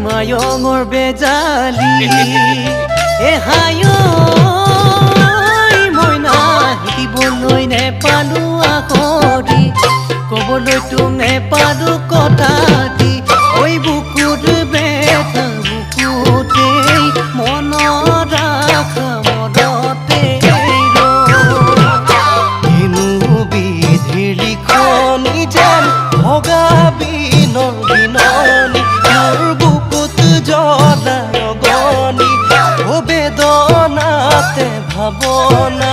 মায়ঙৰ বেজালি এহায়ো মইনা শিকিবলৈ নেপালো আখৰি ক'বলৈ তোক নেপালো কথা দি ঐ বুকুত বেথা বুকুতেই মনত ৰাখা মনতে কিনো বিধিৰ লিখনি যেন ভগা বিনৰ বিননি মোৰ বুকুত জ্বলা ৰগনি বেদনাতে ভাৱনা